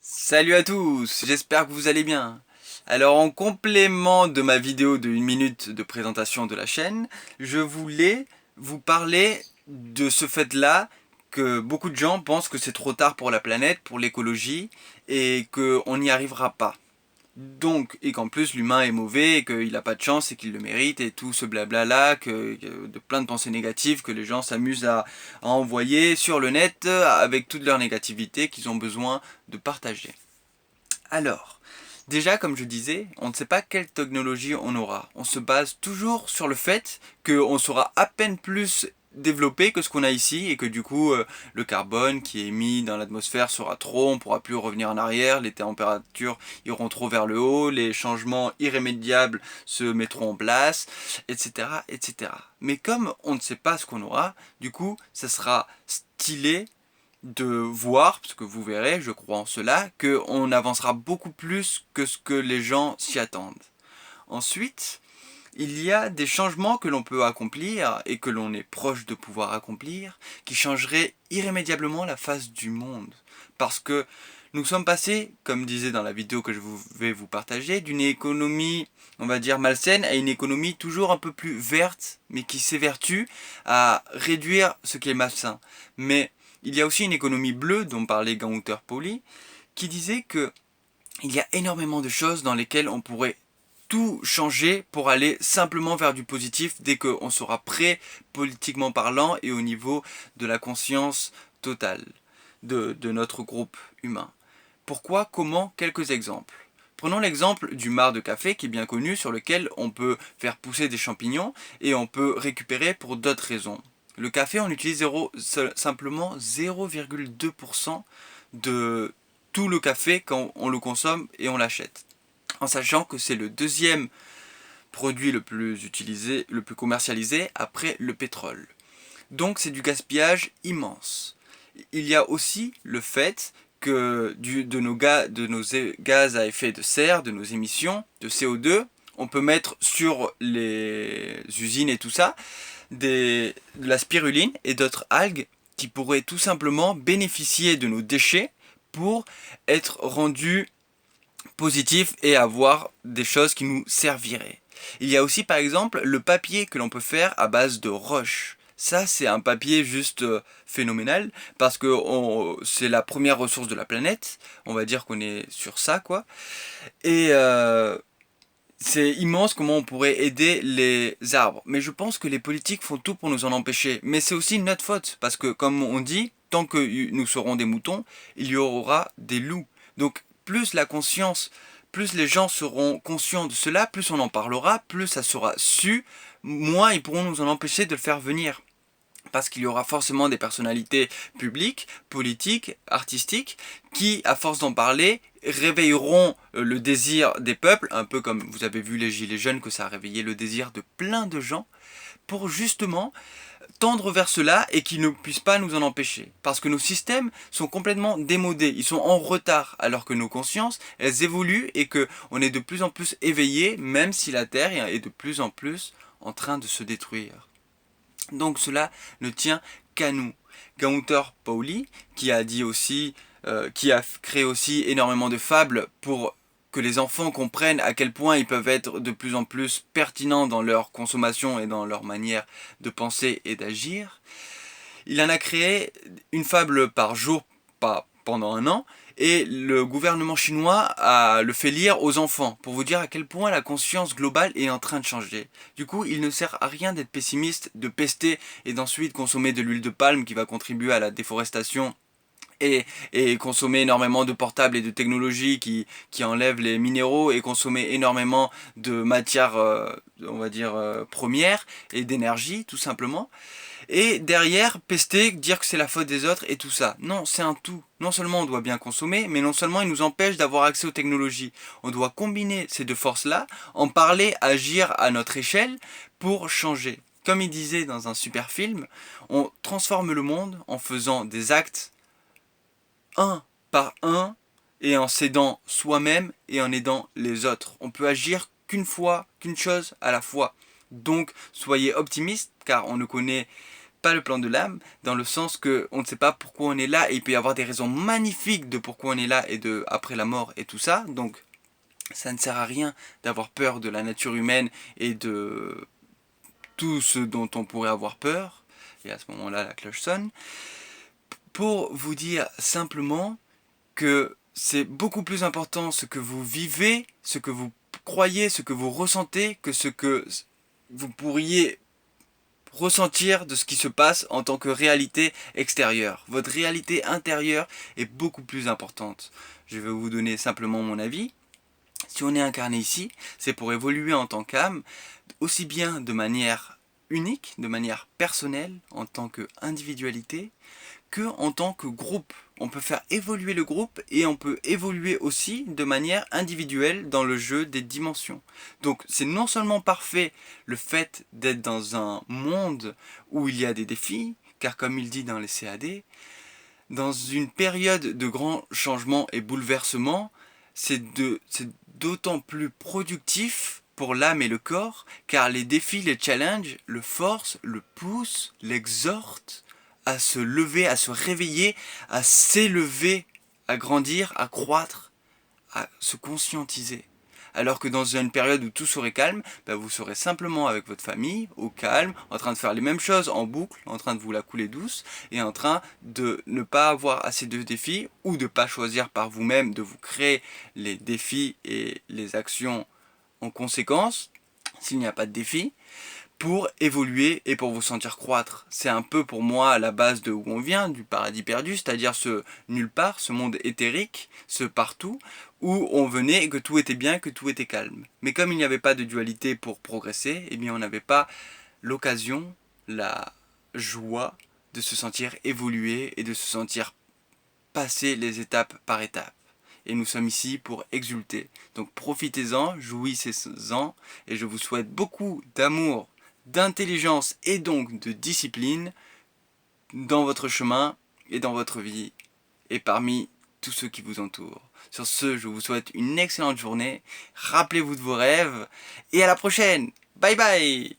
Salut à tous, j'espère que vous allez bien. Alors en complément de ma vidéo de 1 minute de présentation de la chaîne, je voulais vous parler de ce fait-là que beaucoup de gens pensent que c'est trop tard pour la planète, pour l'écologie, et qu'on n'y arrivera pas. Donc, et qu'en plus l'humain est mauvais, et qu'il n'a pas de chance et qu'il le mérite, et tout ce blabla là, de plein de pensées négatives que les gens s'amusent à envoyer sur le net avec toute leur négativité qu'ils ont besoin de partager. Alors, déjà comme je disais, on ne sait pas quelle technologie on aura. On se base toujours sur le fait qu'on sera à peine plus développé que ce qu'on a ici et que du coup le carbone qui est émis dans l'atmosphère sera trop, on pourra plus revenir en arrière, les températures iront trop vers le haut, les changements irrémédiables se mettront en place, etc., etc. Mais comme on ne sait pas ce qu'on aura, du coup ça sera stylé de voir, parce que vous verrez, je crois en cela, qu'on avancera beaucoup plus que ce que les gens s'y attendent. Ensuite, il y a des changements que l'on peut accomplir et que l'on est proche de pouvoir accomplir qui changeraient irrémédiablement la face du monde. Parce que nous sommes passés, comme disait dans la vidéo que je vais vous partager, d'une économie, on va dire, malsaine à une économie toujours un peu plus verte, mais qui s'évertue à réduire ce qui est malsain. Mais il y a aussi une économie bleue dont parlait Gunther Pauli, qui disait que il y a énormément de choses dans lesquelles on pourrait tout changer pour aller simplement vers du positif dès qu'on sera prêt politiquement parlant et au niveau de la conscience totale de notre groupe humain. Pourquoi, comment, quelques exemples. Prenons l'exemple du marc de café qui est bien connu sur lequel on peut faire pousser des champignons et on peut récupérer pour d'autres raisons. Le café, on utilise simplement 0,2% de tout le café quand on le consomme et on l'achète. En sachant que c'est le deuxième produit le plus utilisé, le plus commercialisé après le pétrole. Donc c'est du gaspillage immense. Il y a aussi le fait que de nos gaz à effet de serre, de nos émissions de CO2, on peut mettre sur les usines et tout ça de la spiruline et d'autres algues qui pourraient tout simplement bénéficier de nos déchets pour être rendus positifs et avoir des choses qui nous serviraient. Il y a aussi par exemple le papier que l'on peut faire à base de roches. Ça, c'est un papier juste phénoménal parce que c'est la première ressource de la planète. On va dire qu'on est sur ça, quoi. Et c'est immense comment on pourrait aider les arbres. Mais je pense que les politiques font tout pour nous en empêcher. Mais c'est aussi notre faute parce que, comme on dit, tant que nous serons des moutons, il y aura des loups. Donc, plus la conscience, plus les gens seront conscients de cela, plus on en parlera, plus ça sera su, moins ils pourront nous en empêcher de le faire venir parce qu'il y aura forcément des personnalités publiques, politiques, artistiques, qui, à force d'en parler, réveilleront le désir des peuples, un peu comme vous avez vu les Gilets jaunes, que ça a réveillé le désir de plein de gens, pour justement tendre vers cela et qu'ils ne puissent pas nous en empêcher. Parce que nos systèmes sont complètement démodés, ils sont en retard, alors que nos consciences, elles évoluent et qu'on est de plus en plus éveillé, même si la Terre est de plus en plus en train de se détruire. Donc cela ne tient qu'à nous. Gunther Pauli, qui a dit aussi, qui a créé aussi énormément de fables pour que les enfants comprennent à quel point ils peuvent être de plus en plus pertinents dans leur consommation et dans leur manière de penser et d'agir. Il en a créé une fable par jour, pas pendant un an, et le gouvernement chinois le fait lire aux enfants pour vous dire à quel point la conscience globale est en train de changer. Du coup, il ne sert à rien d'être pessimiste, de pester et d'ensuite consommer de l'huile de palme qui va contribuer à la déforestation et consommer énormément de portables et de technologies qui enlèvent les minéraux et consommer énormément de matières, on va dire, premières et d'énergie, tout simplement. Et derrière, pester, dire que c'est la faute des autres et tout ça. Non, c'est un tout. Non seulement on doit bien consommer, mais non seulement il nous empêche d'avoir accès aux technologies. On doit combiner ces deux forces-là, en parler, agir à notre échelle pour changer. Comme il disait dans un super film, on transforme le monde en faisant des actes un par un et en s'aidant soi-même et en aidant les autres. On peut agir qu'une chose à la fois. Donc soyez optimistes car on ne connaît pas le plan de l'âme, dans le sens que on ne sait pas pourquoi on est là, et il peut y avoir des raisons magnifiques de pourquoi on est là et de après la mort et tout ça. Donc ça ne sert à rien d'avoir peur de la nature humaine et de tout ce dont on pourrait avoir peur. Et à ce moment-là, la cloche sonne. Pour vous dire simplement que c'est beaucoup plus important ce que vous vivez, ce que vous croyez, ce que vous ressentez, que ce que vous pourriez ressentir de ce qui se passe en tant que réalité extérieure. Votre réalité intérieure est beaucoup plus importante. Je vais vous donner simplement mon avis. Si on est incarné ici, c'est pour évoluer en tant qu'âme, aussi bien de manière unique, de manière personnelle, en tant qu'individualité, que en tant que groupe. On peut faire évoluer le groupe et on peut évoluer aussi de manière individuelle dans le jeu des dimensions. Donc c'est non seulement parfait le fait d'être dans un monde où il y a des défis, car comme il dit dans les CAD, dans une période de grands changements et bouleversements, c'est d'autant plus productif pour l'âme et le corps, car les défis, les challenges, le forcent, le poussent, l'exhortent à se lever, à se réveiller, à s'élever, à grandir, à croître, à se conscientiser. Alors que dans une période où tout serait calme, vous serez simplement avec votre famille, au calme, en train de faire les mêmes choses en boucle, en train de vous la couler douce, et en train de ne pas avoir assez de défis, ou de ne pas choisir par vous-même de vous créer les défis et les actions en conséquence, s'il n'y a pas de défi, pour évoluer et pour vous sentir croître. C'est un peu pour moi la base de où on vient, du paradis perdu, c'est-à-dire ce nulle part, ce monde éthérique, ce partout, où on venait et que tout était bien, que tout était calme. Mais comme il n'y avait pas de dualité pour progresser, eh bien on n'avait pas l'occasion, la joie de se sentir évoluer et de se sentir passer les étapes par étapes. Et nous sommes ici pour exulter. Donc profitez-en, jouissez-en, et je vous souhaite beaucoup d'amour, d'intelligence et donc de discipline dans votre chemin et dans votre vie et parmi tous ceux qui vous entourent. Sur ce, je vous souhaite une excellente journée, rappelez-vous de vos rêves et à la prochaine. Bye bye.